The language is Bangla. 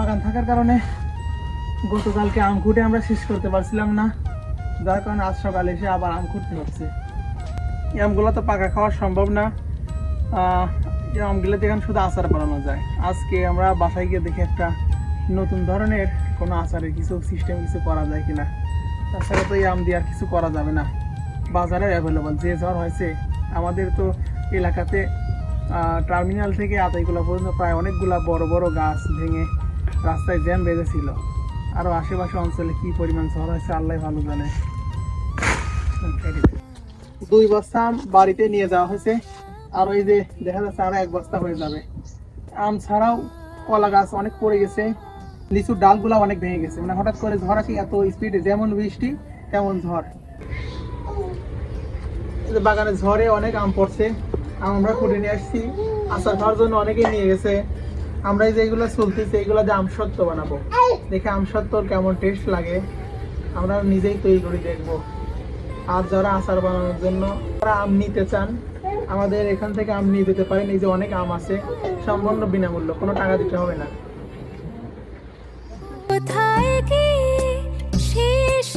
বাগান থাকার কারণে গতকালকে আম খুঁটে আমরা শেষ করতে পারছিলাম না, যার কারণে আজ সকালে এসে আবার আম খুঁটতে হচ্ছে। এই আমগুলো তো পাকা খাওয়া সম্ভব না, এই আমগুলো দেখেন শুধু আচার বানানো যায়। আজকে আমরা বাসায় গিয়ে দেখি একটা নতুন ধরনের কোনো আচারের কিছু সিস্টেম কিছু করা যায় কিনা। তাছাড়া তো এই আম দিয়ে আর কিছু করা যাবে না, বাজারে অ্যাভেলেবল যে ঝড় হয়েছে। আমাদের তো এলাকাতে টার্মিনাল থেকে আতাইগুলা পর্যন্ত প্রায় অনেকগুলা বড় বড় গাছ ভেঙে রাস্তায় জ্যাম বেঁধেছিল। আরও আশেপাশে অঞ্চলে কি পরিমাণ ঝড় হয়েছে আল্লাহ ভালো জানে। 2 বস্তা আম বাড়িতে নিয়ে যাওয়া হয়েছে, আর ওই যে দেখা যাচ্ছে আরো 1 বস্তা হয়ে যাবে। আম ছাড়াও কলা গাছ অনেক পড়ে গেছে, লিচুর ডালগুলা অনেক ভেঙে গেছে। মানে হঠাৎ করে ঝড় আসি এত স্পিডে, যেমন বৃষ্টি তেমন ঝড়। বাগানে ঝড়ে অনেক আম পড়ছে, আম আমরা কুটে নিয়ে আসছি, আচার খাওয়ার জন্য অনেকেই নিয়ে গেছে। আমরা এই যে এগুলো চলতেছে এগুলো দিয়ে আমসত্ত্ব বানাবো, দেখে আমসত্ত্বর কেমন টেস্ট লাগে আমরা নিজেই তৈরি করে দেখবো। আর যারা আচার বানানোর জন্য যারা আম নিতে চান আমাদের এখান থেকে আম নিয়ে যেতে পারেন। এই যে অনেক আম আছে, সম্পূর্ণ বিনামূল্য, কোনো টাকা দিতে হবে না। কোথায় কি শেষ